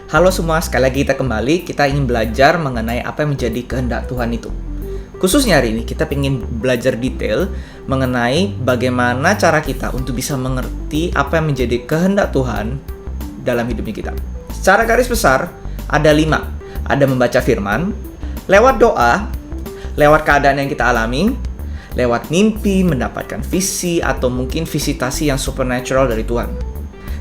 Halo semua, sekali lagi kita ingin belajar mengenai apa yang menjadi kehendak Tuhan itu. Khususnya hari ini kita ingin belajar detail mengenai bagaimana cara kita untuk bisa mengerti apa yang menjadi kehendak Tuhan dalam hidupnya kita. Secara garis besar, ada 5. Ada membaca firman, lewat doa, lewat keadaan yang kita alami, lewat mimpi, mendapatkan visi, atau mungkin visitasi yang supernatural dari Tuhan.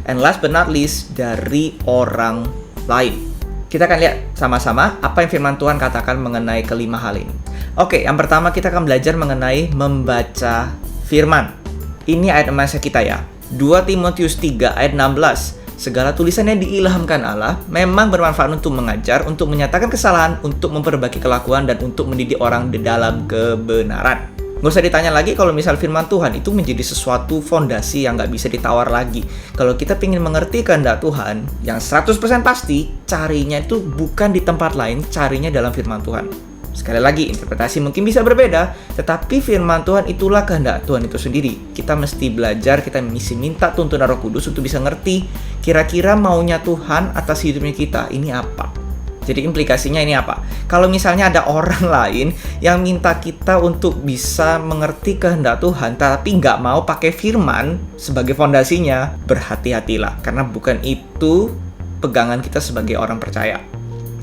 And last but not least, dari orang lain. Kita akan lihat sama-sama apa yang firman Tuhan katakan mengenai kelima hal ini. Oke, yang pertama kita akan belajar mengenai membaca firman. Ini ayat emasnya kita ya. 2 Timotius 3 ayat 16. Segala tulisan yang diilhamkan Allah memang bermanfaat untuk mengajar, untuk menyatakan kesalahan, untuk memperbaiki kelakuan, dan untuk mendidik orang di dalam kebenaran. Nggak usah ditanya lagi kalau misal firman Tuhan itu menjadi sesuatu fondasi yang nggak bisa ditawar lagi. Kalau kita ingin mengerti kehendak Tuhan, yang 100% pasti, carinya itu bukan di tempat lain, carinya dalam firman Tuhan. Sekali lagi, interpretasi mungkin bisa berbeda, tetapi firman Tuhan itulah kehendak Tuhan itu sendiri. Kita mesti belajar, kita mesti minta tuntunan Roh Kudus untuk bisa ngerti kira-kira maunya Tuhan atas hidupnya kita ini apa. Jadi implikasinya ini apa? Kalau misalnya ada orang lain yang minta kita untuk bisa mengerti kehendak Tuhan, tapi nggak mau pakai firman sebagai fondasinya, berhati-hatilah. Karena bukan itu pegangan kita sebagai orang percaya.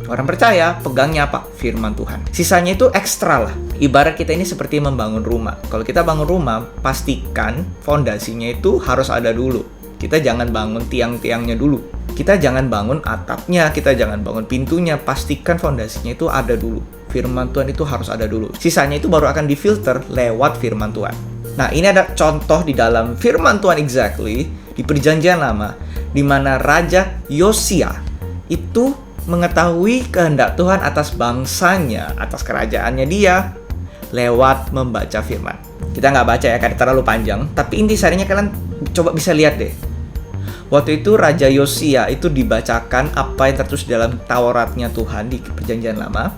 Orang percaya, pegangnya apa? Firman Tuhan. Sisanya itu ekstra lah. Ibarat kita ini seperti membangun rumah. Kalau kita bangun rumah, pastikan fondasinya itu harus ada dulu. Kita jangan bangun tiang-tiangnya dulu. Kita jangan bangun atapnya, kita jangan bangun pintunya. Pastikan fondasinya itu ada dulu. Firman Tuhan itu harus ada dulu. Sisanya itu baru akan difilter lewat firman Tuhan. Nah, ini ada contoh di dalam firman Tuhan exactly, di Perjanjian Lama, di mana Raja Yosia itu mengetahui kehendak Tuhan atas bangsanya, atas kerajaannya dia, lewat membaca firman. Kita nggak baca ya, karena terlalu panjang, tapi intisarinya kalian coba bisa lihat deh. Waktu itu Raja Yosia itu dibacakan apa yang tertulis dalam Tauratnya Tuhan di Perjanjian Lama.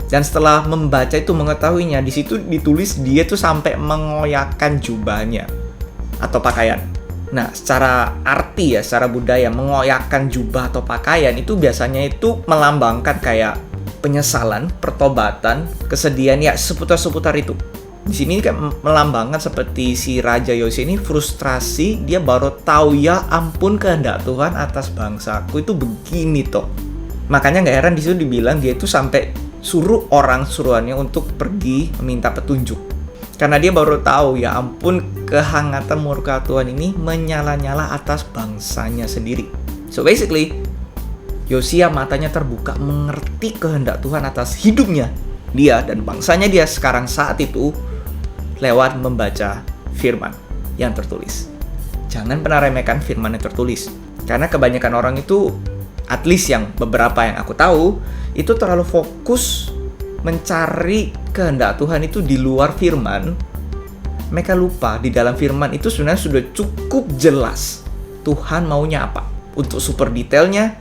Dan setelah membaca itu mengetahuinya, di situ ditulis dia tuh sampai mengoyakkan jubahnya atau pakaian. Nah, secara arti ya, secara budaya, mengoyakkan jubah atau pakaian itu biasanya itu melambangkan kayak penyesalan, pertobatan, kesedihan ya, seputar-seputar itu. Di sini kayak melambangkan seperti si Raja Yosia ini frustrasi, dia baru tahu ya ampun kehendak Tuhan atas bangsaku itu begini toh. Makanya nggak heran di situ dibilang dia itu sampai suruh orang suruhannya untuk pergi meminta petunjuk. Karena dia baru tahu, ya ampun, kehangatan murka Tuhan ini menyala-nyala atas bangsanya sendiri. So basically, Yosia matanya terbuka mengerti kehendak Tuhan atas hidupnya dia dan bangsanya dia sekarang saat itu lewat membaca firman yang tertulis. Jangan pernah remehkan firman yang tertulis. Karena kebanyakan orang itu, at least yang beberapa yang aku tahu, itu terlalu fokus mencari kehendak Tuhan itu di luar firman. Mereka lupa di dalam firman itu sebenarnya sudah cukup jelas Tuhan maunya apa. Untuk super detailnya,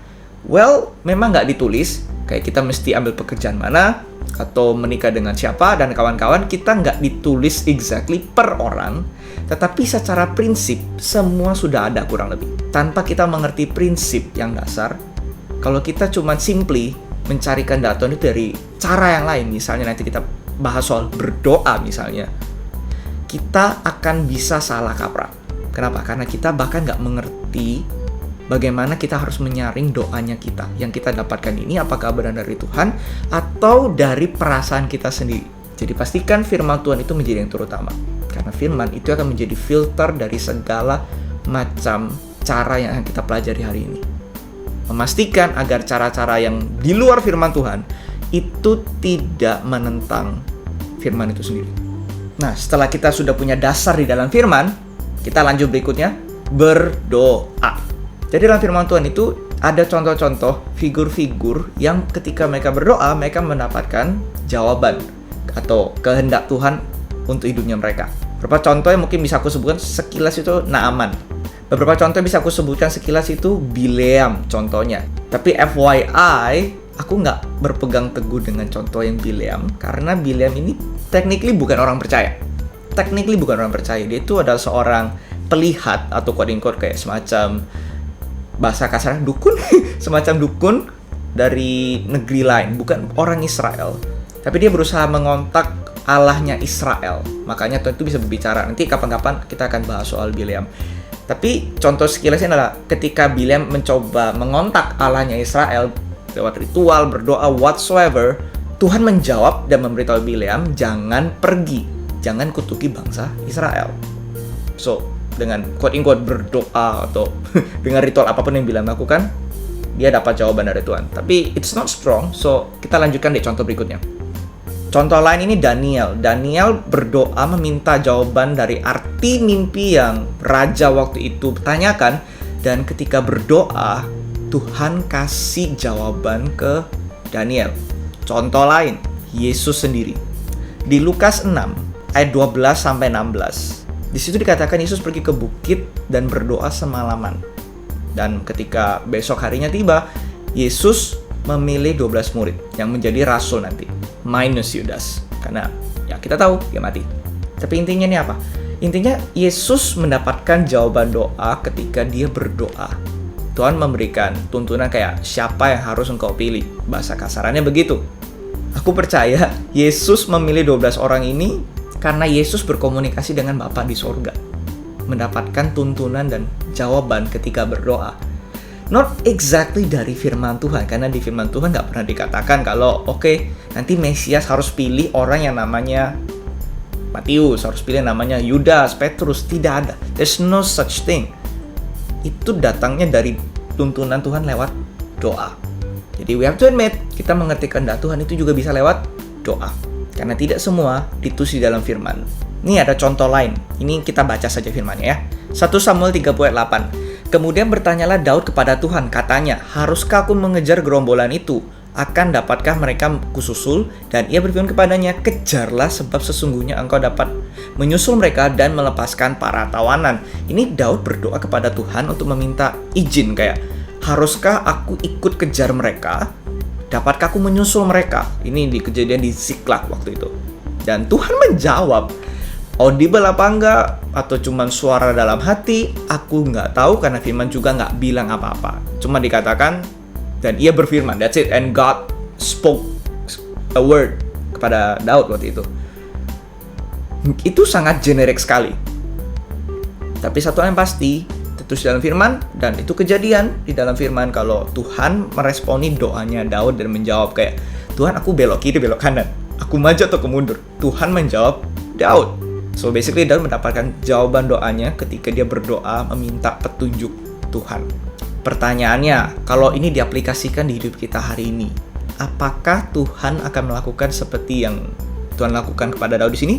well, memang nggak ditulis kayak kita mesti ambil pekerjaan mana atau menikah dengan siapa dan kawan-kawan. Kita nggak ditulis exactly per orang, tetapi secara prinsip semua sudah ada kurang lebih. Tanpa kita mengerti prinsip yang dasar, kalau kita cuma simply mencari kehendak Tuhan itu dari cara yang lain, misalnya nanti kita bahas soal berdoa misalnya, kita akan bisa salah kaprah. Kenapa? Karena kita bahkan nggak mengerti bagaimana kita harus menyaring doanya kita. Yang kita dapatkan ini apakah benar dari Tuhan atau dari perasaan kita sendiri. Jadi pastikan firman Tuhan itu menjadi yang terutama. Karena firman itu akan menjadi filter dari segala macam cara yang akan kita pelajari hari ini. Memastikan agar cara-cara yang di luar firman Tuhan itu tidak menentang firman itu sendiri. Nah, setelah kita sudah punya dasar di dalam firman, kita lanjut berikutnya, berdoa. Jadi dalam firman Tuhan itu ada contoh-contoh figur-figur yang ketika mereka berdoa, mereka mendapatkan jawaban atau kehendak Tuhan untuk hidupnya mereka. Beberapa contoh yang mungkin bisa aku sebutkan sekilas itu Naaman. Beberapa contoh yang bisa aku sebutkan sekilas itu Bileam contohnya. Tapi FYI, aku nggak berpegang teguh dengan contoh yang Bileam. Karena Bileam ini technically bukan orang percaya. Dia itu adalah seorang pelihat atau quote-unquote kayak semacam bahasa kasarnya dukun, semacam dukun dari negeri lain, bukan orang Israel. Tapi dia berusaha mengontak Allahnya Israel. Makanya Tuhan itu bisa berbicara. Nanti kapan-kapan kita akan bahas soal Bileam. Tapi contoh sekilasnya adalah ketika Bileam mencoba mengontak Allahnya Israel lewat ritual, berdoa, whatsoever, Tuhan menjawab dan memberitahu Bileam, jangan pergi, jangan kutuki bangsa Israel. So, dengan quote-unquote berdoa atau dengan ritual apapun yang Bileam lakukan, dia dapat jawaban dari Tuhan. Tapi it's not strong, so kita lanjutkan deh contoh berikutnya. Contoh lain ini Daniel. Daniel berdoa meminta jawaban dari arti mimpi yang raja waktu itu tanyakan. Dan ketika berdoa, Tuhan kasih jawaban ke Daniel. Contoh lain, Yesus sendiri. Di Lukas 6, ayat 12-16. Di situ dikatakan Yesus pergi ke bukit dan berdoa semalaman. Dan ketika besok harinya tiba, Yesus memilih 12 murid yang menjadi rasul nanti. Minus Yudas, karena ya kita tahu dia mati. Tapi intinya ini apa? Intinya Yesus mendapatkan jawaban doa ketika dia berdoa. Tuhan memberikan tuntunan kayak siapa yang harus engkau pilih. Bahasa kasarannya begitu. Aku percaya Yesus memilih 12 orang ini karena Yesus berkomunikasi dengan Bapa di sorga, mendapatkan tuntunan dan jawaban ketika berdoa. Not exactly dari firman Tuhan, karena di firman Tuhan nggak pernah dikatakan kalau nanti Mesias harus pilih orang yang namanya Matius, harus pilih namanya Yudas, Petrus. Tidak ada. There's no such thing. Itu datangnya dari tuntunan Tuhan lewat doa. Jadi we have to admit, kita mengerti kehendak Tuhan itu juga bisa lewat doa. Karena tidak semua ditulis di dalam firman. Ini ada contoh lain. Ini kita baca saja firmannya ya. 1 Samuel 30 ayat 8. Kemudian bertanyalah Daud kepada Tuhan, katanya, haruskah aku mengejar gerombolan itu? Akan dapatkah mereka kususul? Dan ia berfirman kepadanya, kejarlah sebab sesungguhnya engkau dapat menyusul mereka dan melepaskan para tawanan. Ini Daud berdoa kepada Tuhan untuk meminta izin kayak, haruskah aku ikut kejar mereka? Dapatkah aku menyusul mereka? Ini di kejadian di Ziklag waktu itu. Dan Tuhan menjawab, audible apa enggak? Atau cuman suara dalam hati? Aku nggak tahu karena firman juga nggak bilang apa-apa. Cuma dikatakan, dan ia berfirman, that's it. And God spoke a word kepada Daud waktu itu. Itu sangat generik sekali. Tapi satu yang pasti, terus dalam firman, dan itu kejadian di dalam firman kalau Tuhan meresponi doanya Daud dan menjawab kayak, Tuhan aku belok kiri, belok kanan. Aku maju atau aku mundur. Tuhan menjawab Daud. So basically Daud mendapatkan jawaban doanya ketika dia berdoa meminta petunjuk Tuhan. Pertanyaannya, kalau ini diaplikasikan di hidup kita hari ini, apakah Tuhan akan melakukan seperti yang Tuhan lakukan kepada Daud di sini?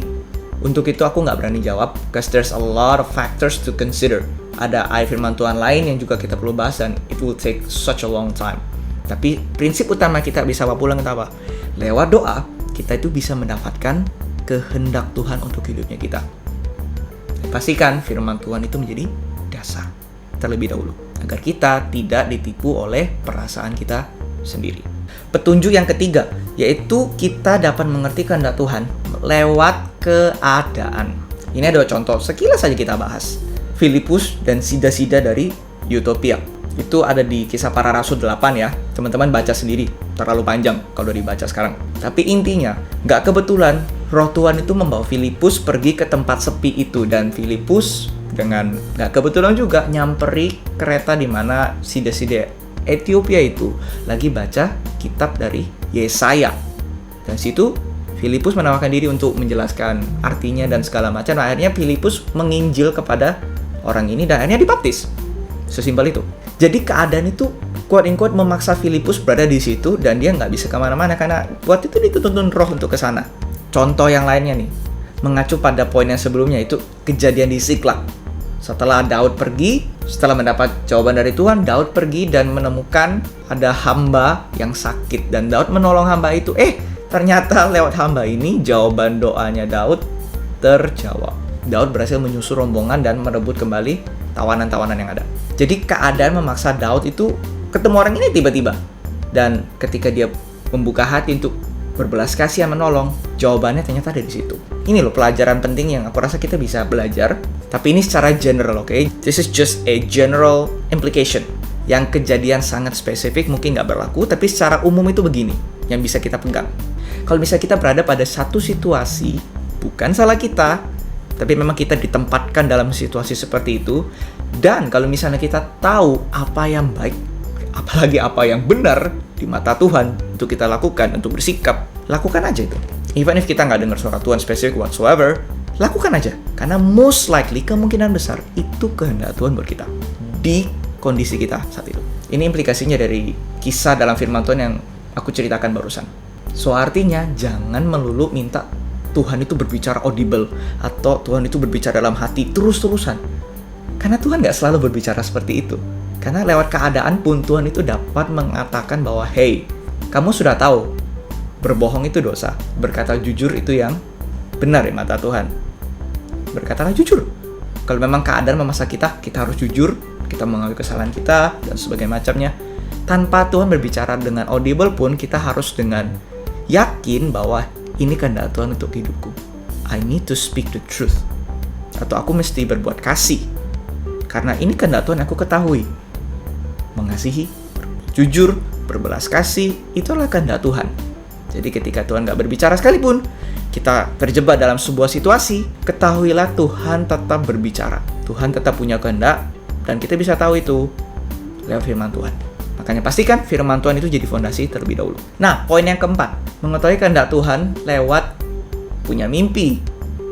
Untuk itu aku nggak berani jawab, because there's a lot of factors to consider. Ada ayat firman Tuhan lain yang juga kita perlu bahas dan it will take such a long time. Tapi prinsip utama kita bisa bawa pulang kita apa? Lewat doa, kita itu bisa mendapatkan kehendak Tuhan untuk hidupnya kita. Pastikan firman Tuhan itu menjadi dasar terlebih dahulu, agar kita tidak ditipu oleh perasaan kita sendiri. Petunjuk yang ketiga, yaitu kita dapat mengerti kehendak Tuhan lewat keadaan. Ini ada contoh, sekilas saja kita bahas. Filipus dan sida-sida dari Utopia. Itu ada di Kisah Para Rasul 8 ya. Teman-teman baca sendiri, terlalu panjang kalau dibaca sekarang. Tapi intinya, nggak kebetulan Roh Tuhan itu membawa Filipus pergi ke tempat sepi itu. Dan Filipus dengan nggak kebetulan juga nyamperi kereta di mana sida-sida Ethiopia itu lagi baca kitab dari Yesaya. Dan situ Filipus menawarkan diri untuk menjelaskan artinya dan segala macam. Nah, akhirnya Filipus menginjil kepada orang ini dan akhirnya dibaptis. Sesimpel itu. Jadi keadaan itu quote-unquote memaksa Filipus berada di situ dan dia nggak bisa kemana-mana karena waktu itu dituntun roh untuk ke sana. Contoh yang lainnya nih, mengacu pada poin yang sebelumnya itu kejadian di Ziklag. Setelah Daud pergi, setelah mendapat jawaban dari Tuhan, Daud pergi dan menemukan ada hamba yang sakit dan Daud menolong hamba itu. Ternyata lewat hamba ini jawaban doanya Daud terjawab. Daud berhasil menyusul rombongan dan merebut kembali tawanan-tawanan yang ada. Jadi keadaan memaksa Daud itu ketemu orang ini tiba-tiba. Dan ketika dia membuka hati untuk berbelas kasihan menolong, jawabannya ternyata ada di situ. Ini loh pelajaran penting yang aku rasa kita bisa belajar. Tapi ini secara general, oke? This is just a general implication Yang kejadian sangat spesifik mungkin nggak berlaku, tapi secara umum itu begini, yang bisa kita pegang. Kalau misalnya kita berada pada satu situasi, bukan salah kita, tapi memang kita ditempatkan dalam situasi seperti itu, dan kalau misalnya kita tahu apa yang baik, apalagi apa yang benar di mata Tuhan untuk kita lakukan, untuk bersikap, lakukan aja itu. Even if kita nggak dengar suara Tuhan spesifik whatsoever, lakukan aja. Karena most likely, kemungkinan besar, itu kehendak Tuhan buat kita. Di kondisi kita saat itu. Ini implikasinya dari kisah dalam firman Tuhan yang aku ceritakan barusan. So, artinya, jangan melulu minta Tuhan itu berbicara audible, atau Tuhan itu berbicara dalam hati terus-terusan. Karena Tuhan nggak selalu berbicara seperti itu. Karena lewat keadaan pun Tuhan itu dapat mengatakan bahwa, hey, kamu sudah tahu, berbohong itu dosa, berkata jujur itu yang benar di mata Tuhan. Berkatalah jujur. Kalau memang keadaan memaksa kita harus jujur, kita mengakui kesalahan kita, dan sebagainya macamnya. Tanpa Tuhan berbicara dengan audible pun, kita harus dengan yakin bahwa ini kehendak Tuhan untuk hidupku. I need to speak the truth. Atau aku mesti berbuat kasih. Karena ini kehendak Tuhan aku ketahui. Mengasihi, jujur, berbelas kasih, itulah kehendak Tuhan. Jadi ketika Tuhan gak berbicara sekalipun, kita terjebak dalam sebuah situasi, ketahuilah Tuhan tetap berbicara. Tuhan tetap punya kehendak, dan kita bisa tahu itu lewat firman Tuhan. Makanya pastikan firman Tuhan itu jadi fondasi terlebih dahulu. Nah, poin yang keempat, mengetahui kehendak Tuhan lewat punya mimpi,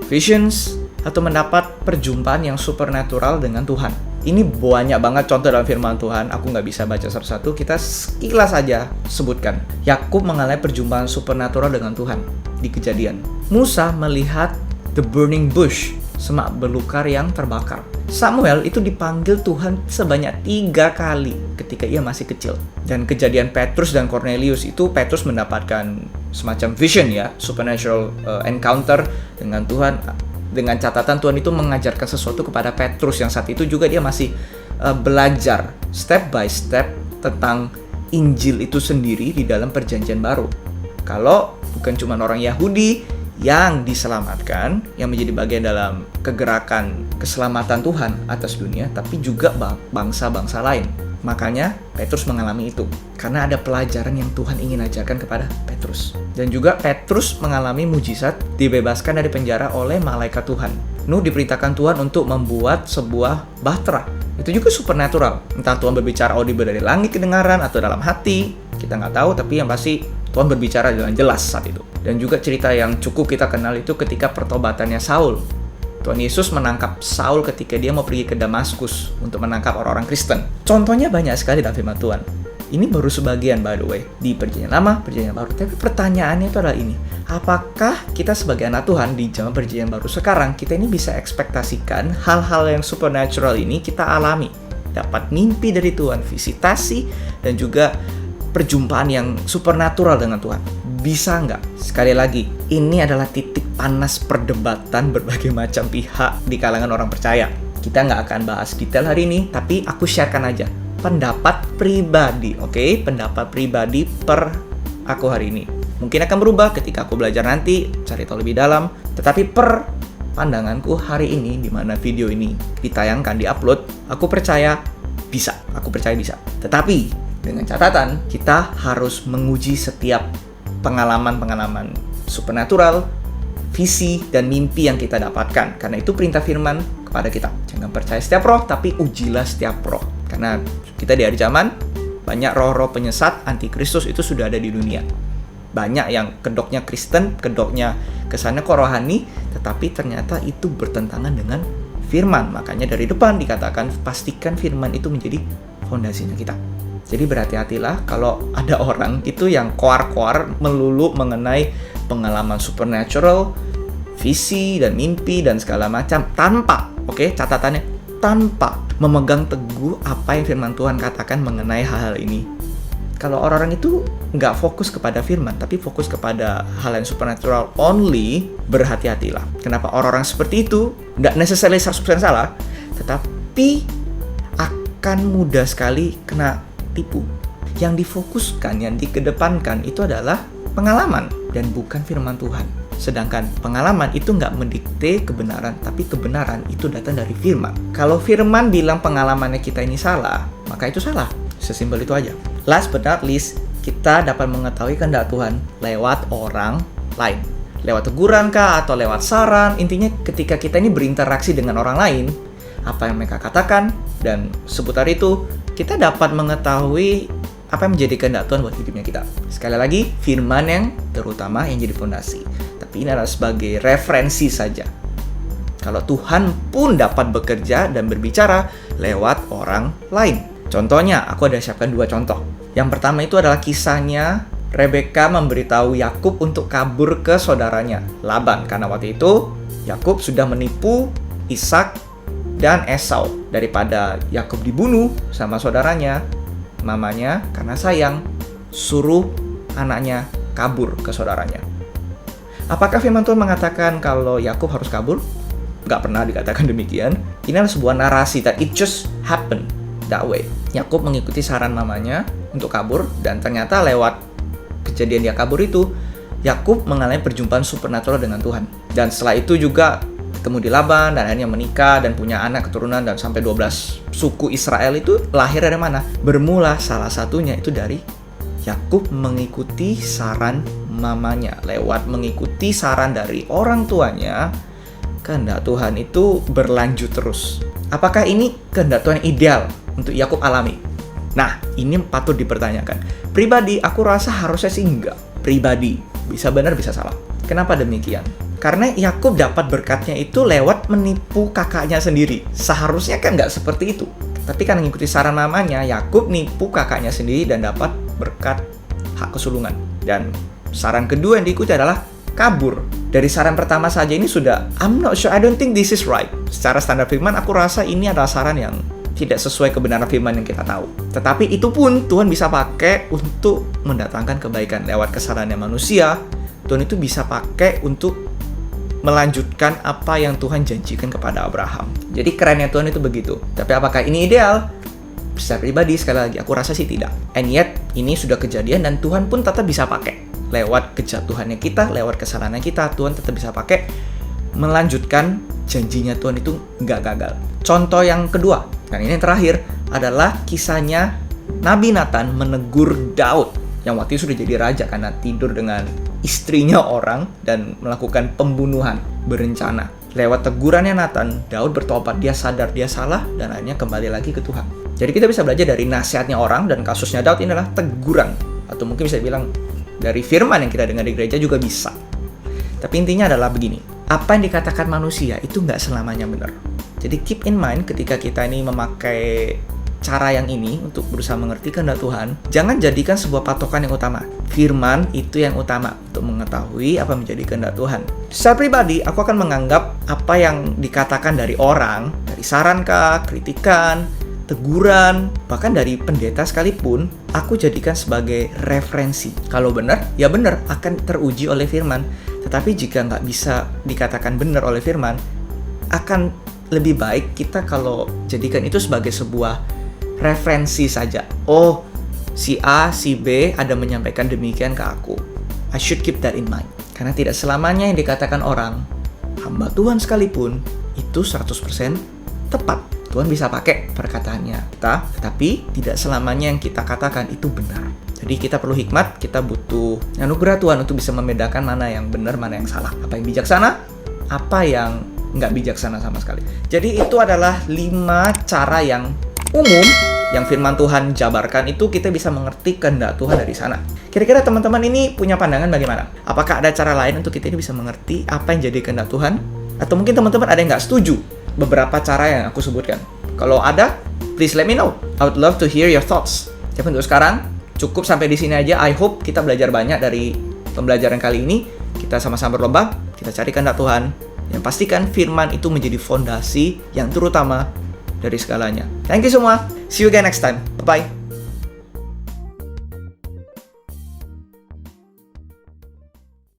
visions, atau mendapat perjumpaan yang supernatural dengan Tuhan. Ini banyak banget contoh dalam firman Tuhan, aku nggak bisa baca satu-satu, kita sekilas saja sebutkan. Yakub mengalami perjumpaan supernatural dengan Tuhan di Kejadian. Musa melihat the burning bush, semak belukar yang terbakar. Samuel itu dipanggil Tuhan sebanyak 3 kali ketika ia masih kecil. Dan Kejadian Petrus dan Cornelius itu, Petrus mendapatkan semacam vision ya, supernatural encounter dengan Tuhan. Dengan catatan Tuhan itu mengajarkan sesuatu kepada Petrus yang saat itu juga dia masih belajar step by step tentang Injil itu sendiri di dalam Perjanjian Baru. Kalau bukan cuma orang Yahudi yang diselamatkan, yang menjadi bagian dalam kegerakan keselamatan Tuhan atas dunia, tapi juga bangsa-bangsa lain. Makanya Petrus mengalami itu, karena ada pelajaran yang Tuhan ingin ajarkan kepada Petrus. Dan juga Petrus mengalami mujizat, dibebaskan dari penjara oleh malaikat Tuhan. Nuh diperintahkan Tuhan untuk membuat sebuah bahtera. Itu juga supernatural. Entah Tuhan berbicara audible dari langit kedengaran atau dalam hati, kita nggak tahu, tapi yang pasti Tuhan berbicara dengan jelas saat itu. Dan juga cerita yang cukup kita kenal itu ketika pertobatannya Saul. Tuhan Yesus menangkap Saul ketika dia mau pergi ke Damaskus untuk menangkap orang-orang Kristen. Contohnya banyak sekali dalam firman Tuhan. Ini baru sebagian, by the way, di Perjanjian Lama, Perjanjian Baru. Tapi pertanyaannya itu adalah ini. Apakah kita sebagai anak Tuhan di zaman Perjanjian Baru sekarang, kita ini bisa ekspektasikan hal-hal yang supernatural ini kita alami? Dapat mimpi dari Tuhan, visitasi, dan juga perjumpaan yang supernatural dengan Tuhan. Bisa nggak? Sekali lagi, ini adalah titik panas perdebatan berbagai macam pihak di kalangan orang percaya. Kita nggak akan bahas detail hari ini, tapi aku sharekan aja pendapat pribadi, oke? Pendapat pribadi per aku hari ini. Mungkin akan berubah ketika aku belajar nanti, cari tahu lebih dalam. Tetapi per pandanganku hari ini, di mana video ini ditayangkan, diupload, aku percaya bisa. Aku percaya bisa. Tetapi dengan catatan, kita harus menguji setiap pengalaman-pengalaman supernatural, visi, dan mimpi yang kita dapatkan. Karena itu perintah firman kepada kita. Jangan percaya setiap roh, tapi ujilah setiap roh. Karena kita di hari zaman, banyak roh-roh penyesat, antikristus itu sudah ada di dunia. Banyak yang kedoknya Kristen, kedoknya kesannya kok rohani, tetapi ternyata itu bertentangan dengan firman. Makanya dari depan dikatakan, pastikan firman itu menjadi fondasinya kita. Jadi berhati-hatilah kalau ada orang itu yang koar-koar melulu mengenai pengalaman supernatural, visi dan mimpi dan segala macam tanpa, catatannya, tanpa memegang teguh apa yang firman Tuhan katakan mengenai hal-hal ini. Kalau orang-orang itu nggak fokus kepada firman, tapi fokus kepada hal yang supernatural only, berhati-hatilah. Kenapa orang-orang seperti itu nggak necessarily 100% salah, tetapi akan mudah sekali kena tipu. Yang difokuskan, yang dikedepankan itu adalah pengalaman dan bukan firman Tuhan. Sedangkan pengalaman itu nggak mendikte kebenaran, tapi kebenaran itu datang dari firman. Kalau firman bilang pengalamannya kita ini salah, maka itu salah. Sesimpel itu aja. Last but not least, kita dapat mengetahui kehendak Tuhan lewat orang lain. Lewat teguran kah atau lewat saran, intinya ketika kita ini berinteraksi dengan orang lain, apa yang mereka katakan, dan seputar itu, kita dapat mengetahui apa yang menjadi kehendak Tuhan buat hidupnya kita. Sekali lagi, firman yang terutama yang jadi fondasi. Tapi ini adalah sebagai referensi saja. Kalau Tuhan pun dapat bekerja dan berbicara lewat orang lain. Contohnya, aku ada siapkan 2 contoh. Yang pertama itu adalah kisahnya Rebeka memberitahu Yakub untuk kabur ke saudaranya Laban. Karena waktu itu Yakub sudah menipu Ishak dan Esau. Daripada Yakub dibunuh sama saudaranya, mamanya karena sayang suruh anaknya kabur ke saudaranya. Apakah firman Tuhan mengatakan kalau Yakub harus kabur? Nggak pernah dikatakan demikian. Ini adalah sebuah narasi that it just happened that way. Yakub mengikuti saran mamanya untuk kabur, dan ternyata lewat kejadian dia kabur itu, Yakub mengalami perjumpaan supernatural dengan Tuhan. Dan setelah itu juga ketemu di Laban dan akhirnya menikah dan punya anak keturunan, dan sampai 12 suku Israel itu lahir dari mana? Bermula salah satunya itu dari Yakub mengikuti saran mamanya. Lewat mengikuti saran dari orang tuanya, kehendak Tuhan itu berlanjut terus. Apakah ini kehendak Tuhan ideal untuk Yakub alami? Nah, ini patut dipertanyakan. Pribadi, aku rasa harusnya sih enggak. Pribadi, bisa benar bisa salah. Kenapa demikian? Karena Yakub dapat berkatnya itu lewat menipu kakaknya sendiri. Seharusnya kan nggak seperti itu. Tapi karena mengikuti saran mamanya, Yakub nipu kakaknya sendiri dan dapat berkat hak kesulungan. Dan saran kedua yang diikuti adalah kabur. Dari saran pertama saja ini sudah, I'm not sure, I don't think this is right. Secara standar firman, aku rasa ini adalah saran yang tidak sesuai kebenaran firman yang kita tahu. Tetapi itu pun Tuhan bisa pakai untuk mendatangkan kebaikan. Lewat kesalahannya manusia, Tuhan itu bisa pakai untuk melanjutkan apa yang Tuhan janjikan kepada Abraham. Jadi kerennya Tuhan itu begitu. Tapi apakah ini ideal? Secara pribadi, sekali lagi, aku rasa sih tidak. And yet, ini sudah kejadian dan Tuhan pun tetap bisa pakai. Lewat kejatuhannya kita, lewat kesalahannya kita, Tuhan tetap bisa pakai melanjutkan janjinya Tuhan itu nggak gagal. Contoh yang kedua, dan ini yang terakhir, adalah kisahnya Nabi Nathan menegur Daud yang waktu itu sudah jadi raja karena tidur dengan istrinya orang dan melakukan pembunuhan berencana. Lewat tegurannya Nathan, Daud bertobat, dia sadar dia salah dan akhirnya kembali lagi ke Tuhan. Jadi kita bisa belajar dari nasihatnya orang, dan kasusnya Daud ini adalah teguran, atau mungkin bisa bilang dari firman yang kita dengar di gereja juga bisa. Tapi intinya adalah begini, apa yang dikatakan manusia itu nggak selamanya benar. Jadi keep in mind ketika kita ini memakai cara yang ini untuk berusaha mengerti kehendak Tuhan, jangan jadikan sebuah patokan yang utama. Firman itu yang utama untuk mengetahui apa menjadi kehendak Tuhan. Secara pribadi, aku akan menganggap apa yang dikatakan dari orang, dari saran kah, kritikan, teguran, bahkan dari pendeta sekalipun, aku jadikan sebagai referensi. Kalau benar, ya benar, akan teruji oleh firman. Tetapi jika nggak bisa dikatakan benar oleh firman, akan lebih baik kita kalau jadikan itu sebagai sebuah referensi saja. Oh, si A, si B ada menyampaikan demikian ke aku. I should keep that in mind. Karena tidak selamanya yang dikatakan orang, hamba Tuhan sekalipun, itu 100% tepat. Tuhan bisa pakai perkataannya kita, tetapi tidak selamanya yang kita katakan itu benar. Jadi kita perlu hikmat, kita butuh anugerah Tuhan untuk bisa membedakan mana yang benar, mana yang salah. Apa yang bijaksana, apa yang nggak bijaksana sama sekali. Jadi itu adalah 5 cara yang umum yang firman Tuhan jabarkan, itu kita bisa mengerti kehendak Tuhan dari sana. Kira-kira teman-teman ini punya pandangan bagaimana? Apakah ada cara lain untuk kita ini bisa mengerti apa yang jadi kehendak Tuhan? Atau mungkin teman-teman ada yang nggak setuju beberapa cara yang aku sebutkan? Kalau ada, please let me know. I would love to hear your thoughts. Tapi untuk sekarang, cukup sampai di sini aja. I hope kita belajar banyak dari pembelajaran kali ini. Kita sama-sama berlomba, kita cari kehendak Tuhan. Yang pastikan firman itu menjadi fondasi yang terutama dari segalanya. Thank you semua. See you again next time. Bye-bye.